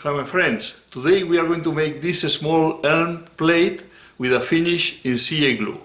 Hi my friends, today we are going to make this small elm plate with a finish in CA glue.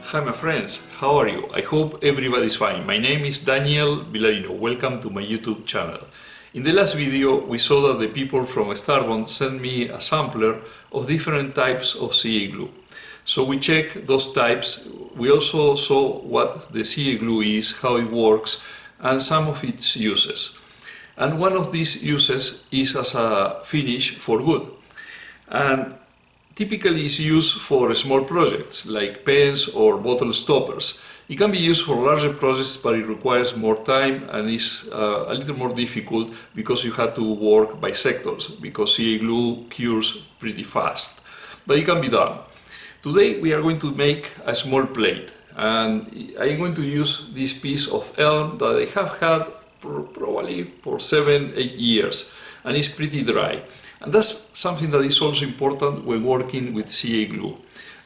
Hi my friends, how are you? I hope everybody's fine. My name is Daniel Villarino. Welcome to my YouTube channel. In the last video we saw that the people from Starbond sent me a sampler of different types of CA glue. So we checked those types. We also saw what the CA glue is, how it works, and some of its uses. And one of these uses is as a finish for wood. And typically is used for small projects like pens or bottle stoppers. It can be used for larger projects, but it requires more time and is a little more difficult because you have to work by sectors, because CA glue cures pretty fast. But it can be done. Today we are going to make a small plate, and I am going to use this piece of elm that I have had probably for 7-8 years, and it's pretty dry. And that's something that is also important when working with CA glue.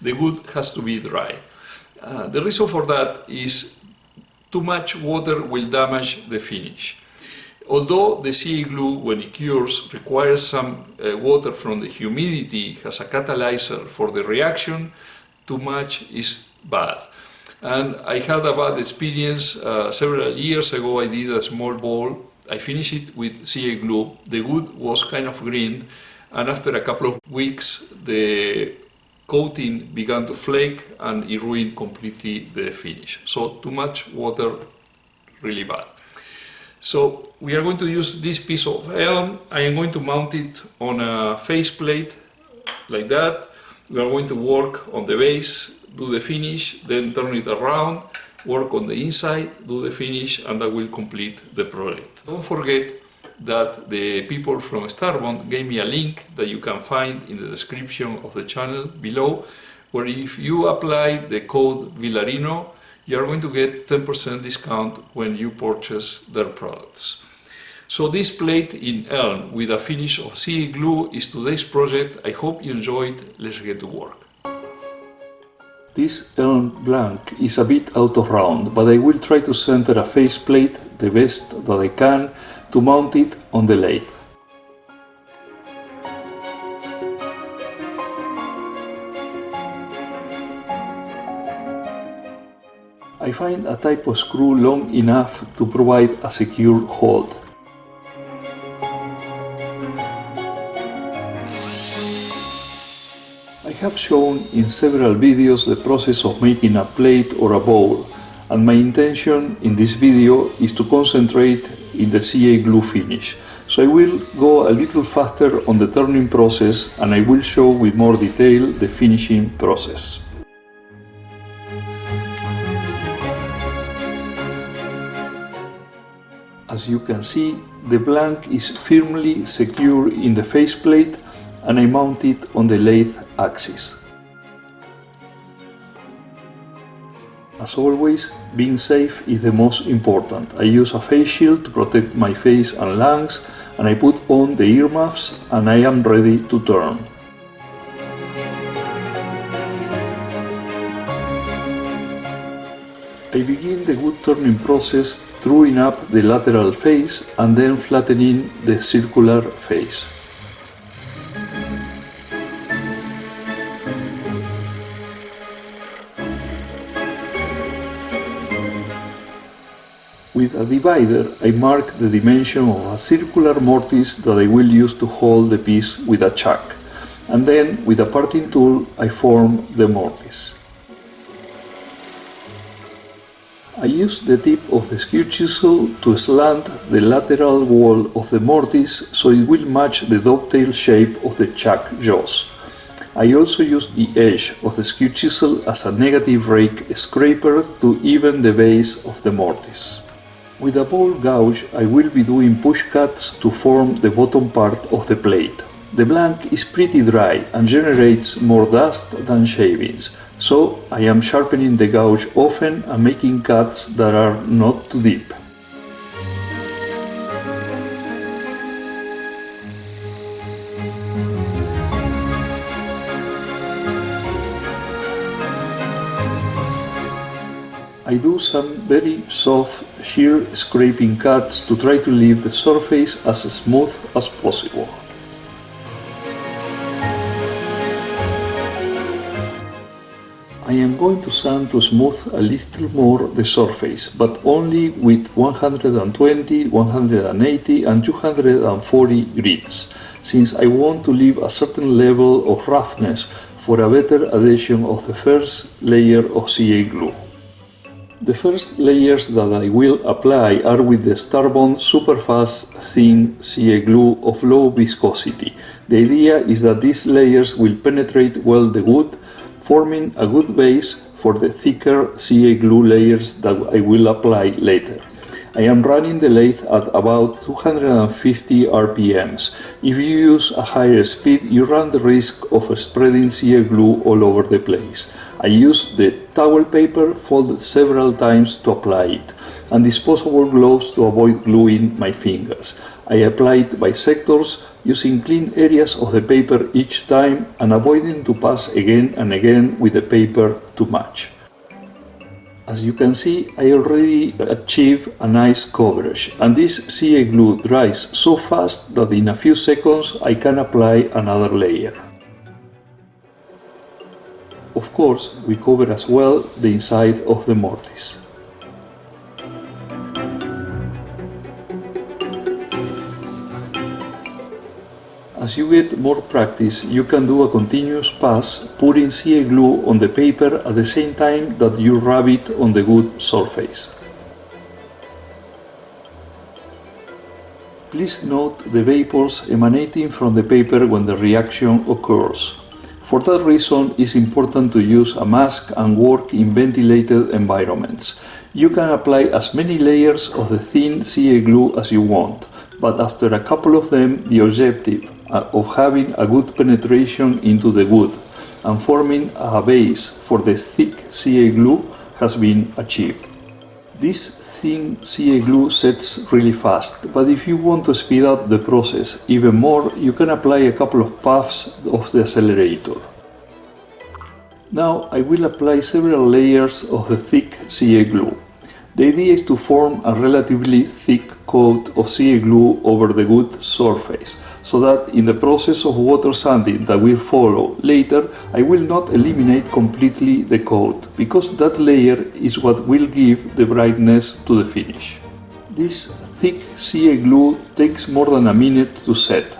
The wood has to be dry. The reason for that is too much water will damage the finish. Although the CA glue, when it cures, requires some water from the humidity, has a catalyzer for the reaction, too much is bad. And I had a bad experience several years ago. I did a small bowl. I finished it with CA glue. The wood was kind of green, and after a couple of weeks the coating began to flake and it ruined completely the finish. So too much water, really bad. So we are going to use this piece of elm. I am going to mount it on a faceplate like that. We are going to work on the base, do the finish, then turn it around, work on the inside, do the finish, and that will complete the project. Don't forget that the people from Starbond gave me a link that you can find in the description of the channel below, where if you apply the code Villarino, you are going to get 10% discount when you purchase their products. So this plate in elm with a finish of CA glue is today's project. I hope you enjoyed. Let's get to work. This elm blank is a bit out of round, but I will try to center a faceplate the best that I can to mount it on the lathe. I find a type of screw long enough to provide a secure hold. I have shown in several videos the process of making a plate or a bowl, and my intention in this video is to concentrate in the CA glue finish. So I will go a little faster on the turning process, and I will show with more detail the finishing process. As you can see, the blank is firmly secure in the faceplate, and I mount it on the lathe axis. As always, being safe is the most important. I use a face shield to protect my face and lungs, and I put on the earmuffs, and I am ready to turn. I begin the wood turning process truing up the lateral face and then flattening the circular face. With a divider, I mark the dimension of a circular mortise that I will use to hold the piece with a chuck, and then with a parting tool I form the mortise. I use the tip of the skewer chisel to slant the lateral wall of the mortise so it will match the dovetail shape of the chuck jaws. I also use the edge of the skewer chisel as a negative rake scraper to even the base of the mortise. With a bowl gouge I will be doing push cuts to form the bottom part of the plate. The blank is pretty dry and generates more dust than shavings, so I am sharpening the gouge often and making cuts that are not too deep. I do some very soft shear scraping cuts to try to leave the surface as smooth as possible. I am going to sand to smooth a little more the surface, but only with 120, 180 and 240 grits, since I want to leave a certain level of roughness for a better adhesion of the first layer of CA glue. The first layers that I will apply are with the Starbond superfast thin CA glue of low viscosity. The idea is that these layers will penetrate well the wood, forming a good base for the thicker CA glue layers that I will apply later. I am running the lathe at about 250 RPMs. If you use a higher speed, you run the risk of spreading CA glue all over the place. I use the towel paper folded several times to apply it, and disposable gloves to avoid gluing my fingers. I apply it by sectors, using clean areas of the paper each time and avoiding to pass again and again with the paper to match. As you can see, I already achieved a nice coverage, and this CA glue dries so fast that in a few seconds I can apply another layer. Of course, we cover as well the inside of the mortise. As you get more practice, you can do a continuous pass, putting CA glue on the paper at the same time that you rub it on the wood surface. Please note the vapors emanating from the paper when the reaction occurs. For that reason, it's important to use a mask and work in ventilated environments. You can apply as many layers of the thin CA glue as you want, but after a couple of them, the objective of having a good penetration into the wood and forming a base for the thick CA glue has been achieved. This thin CA glue sets really fast, but if you want to speed up the process even more, you can apply a couple of puffs of the accelerator. Now I will apply several layers of the thick CA glue. The idea is to form a relatively thick coat of CA glue over the wood surface, so that in the process of water sanding that will follow later, I will not eliminate completely the coat, because that layer is what will give the brightness to the finish. This thick CA glue takes more than a minute to set,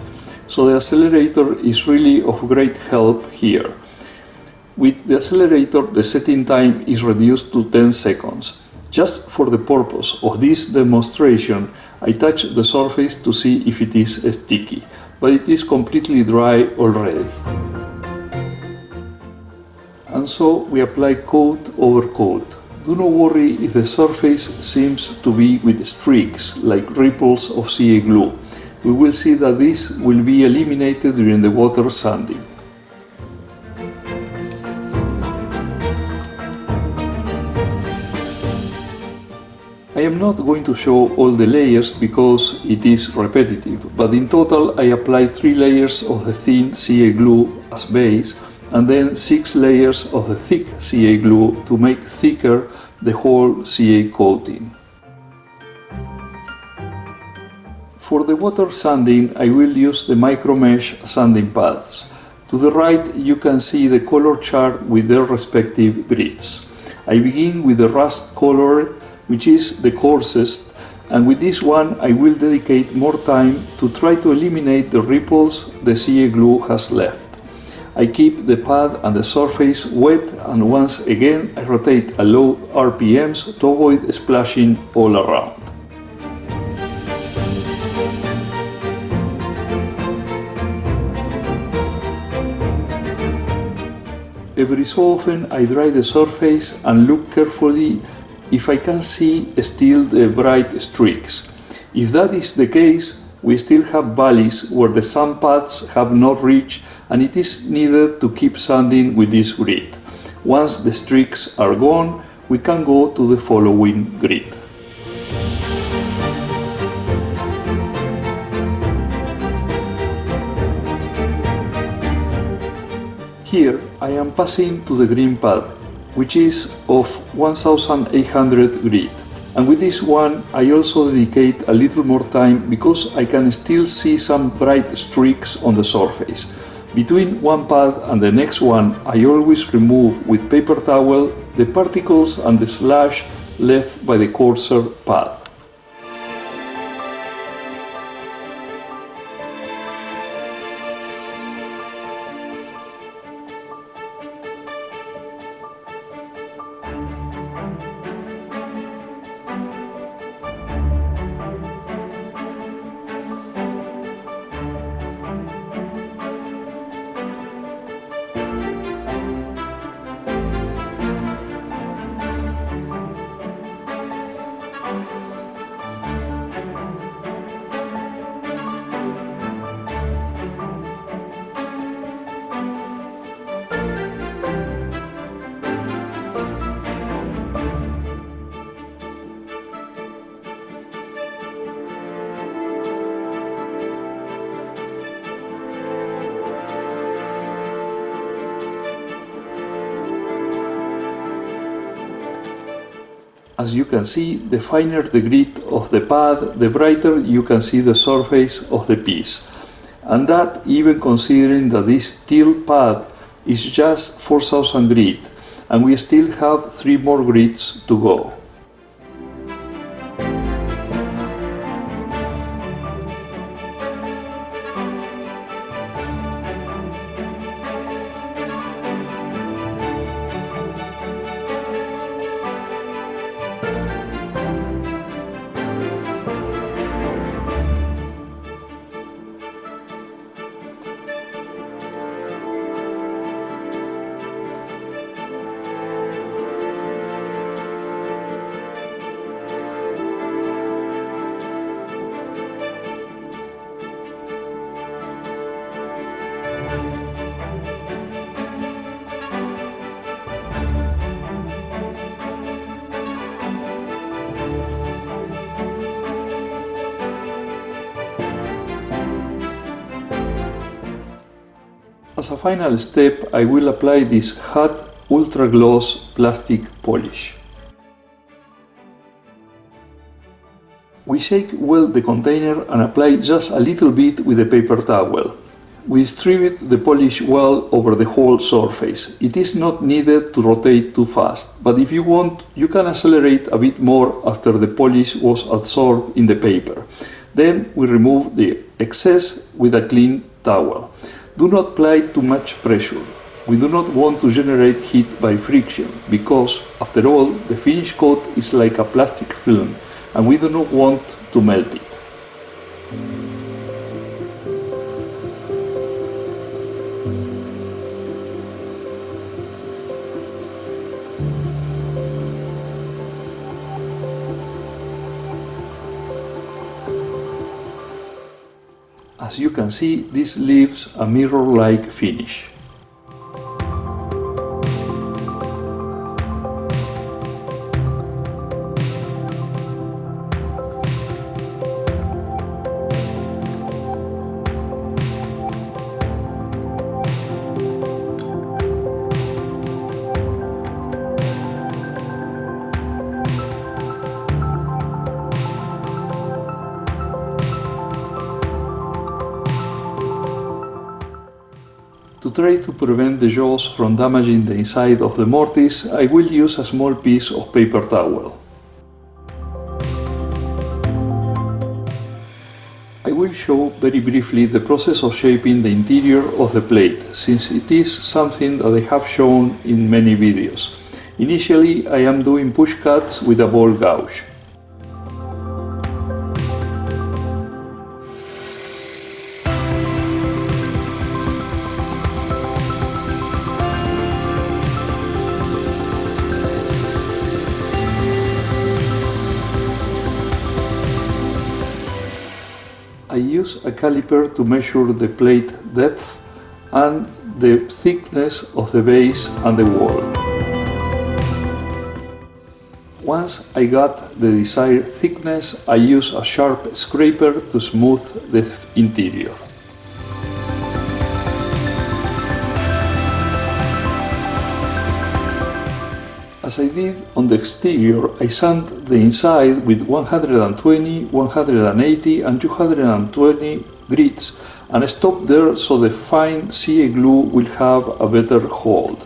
so the accelerator is really of great help here. With the accelerator, the setting time is reduced to 10 seconds. Just for the purpose of this demonstration, I touch the surface to see if it is sticky, but it is completely dry already. And so we apply coat over coat. Do not worry if the surface seems to be with streaks, like ripples of CA glue. We will see that this will be eliminated during the water sanding. I am not going to show all the layers because it is repetitive, but in total I applied 3 layers of the thin CA glue as base and then 6 layers of the thick CA glue to make thicker the whole CA coating. For the water sanding, I will use the micromesh sanding pads. To the right you can see the color chart with their respective grits. I begin with the rust color, which is the coarsest, and with this one I will dedicate more time to try to eliminate the ripples the CA glue has left. I keep the pad and the surface wet, and once again I rotate at low RPMs to avoid splashing all around. Every so often I dry the surface and look carefully if I can see still the bright streaks. If that is the case, we still have valleys where the sand pads have not reached, and it is needed to keep sanding with this grit. Once the streaks are gone, we can go to the following grit. Here I am passing to the green pad. which is of 1800 grit. And with this one I also dedicate a little more time because I can still see some bright streaks on the surface. Between one pad and the next one I always remove with paper towel the particles and the slash left by the cursor pad. As you can see, the finer the grit of the pad, the brighter you can see the surface of the piece. And that even considering that this steel pad is just 4000 grit, and we still have 3 more grits to go. As a final step, I will apply this hot ultra gloss plastic polish. We shake well the container and apply just a little bit with a paper towel. We distribute the polish well over the whole surface. It is not needed to rotate too fast, but if you want, you can accelerate a bit more after the polish was absorbed in the paper. Then we remove the excess with a clean towel. Do not apply too much pressure. We do not want to generate heat by friction, because, after all, the finished coat is like a plastic film, and we do not want to melt it. As you can see, this leaves a mirror-like finish. To try to prevent the jaws from damaging the inside of the mortise, I will use a small piece of paper towel. I will show very briefly the process of shaping the interior of the plate, since it is something that I have shown in many videos. Initially, I am doing push cuts with a ball gouge. I use a caliper to measure the plate depth and the thickness of the base and the wall. Once I got the desired thickness, I use a sharp scraper to smooth the interior. As I did on the exterior, I sand the inside with 120, 180 and 220 grits and I stopped there so the fine CA glue will have a better hold.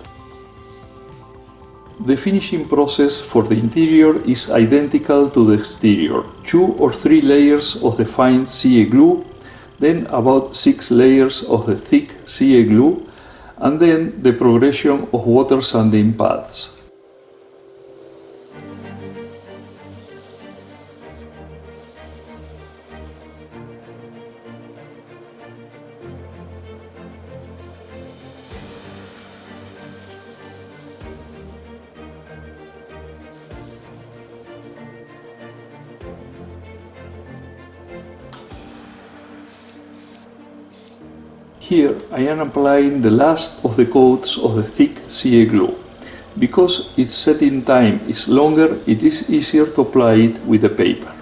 The finishing process for the interior is identical to the exterior. 2 or 3 layers of the fine CA glue, then about 6 layers of the thick CA glue, and then the progression of water sanding pads. Here I am applying the last of the coats of the thick CA glue. Because its setting time is longer, it is easier to apply it with the paper.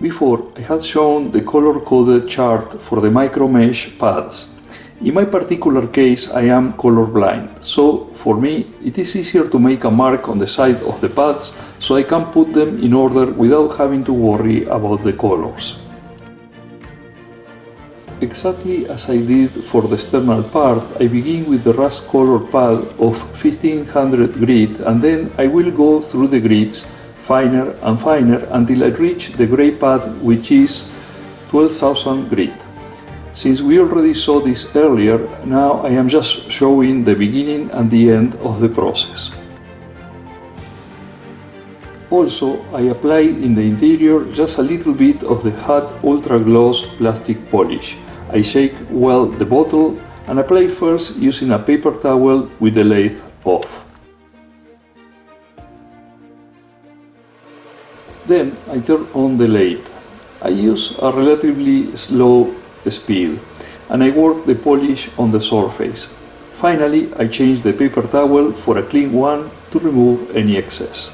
Before I had shown the color-coded chart for the micro mesh pads. In my particular case I am colorblind, so for me it is easier to make a mark on the side of the pads so I can put them in order without having to worry about the colors. Exactly as I did for the external part, I begin with the rust color pad of 1500 grit and then I will go through the grits finer and finer until I reach the gray pad, which is 12,000 grit. Since we already saw this earlier, now I am just showing the beginning and the end of the process. Also, I apply in the interior just a little bit of the hot ultra gloss plastic polish. I shake well the bottle and apply first using a paper towel with the lathe off. Then I turn on the lathe. I use a relatively slow speed and I work the polish on the surface. Finally, I change the paper towel for a clean one to remove any excess.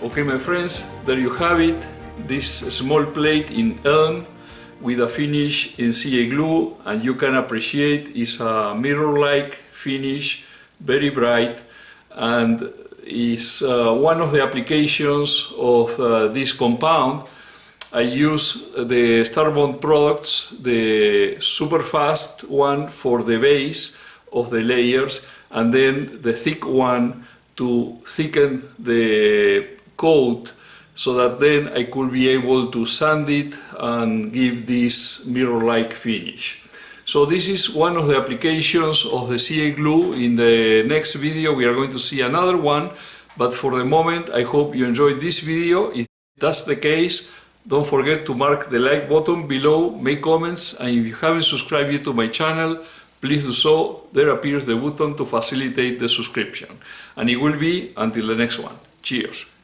Okay, my friends, there you have it. This small plate in elm with a finish in CA glue, and you can appreciate it's a mirror-like finish, very bright, and is one of the applications of this compound. I use the Starbond products, the super fast one for the base of the layers, and then the thick one to thicken the coat so that then I could be able to sand it and give this mirror-like finish. So this is one of the applications of the CA glue. In the next video we are going to see another one, but for the moment I hope you enjoyed this video. If that's the case, don't forget to mark the like button below, make comments, and if you haven't subscribed yet to my channel, please do so. There appears the button to facilitate the subscription. And it will be until the next one. Cheers!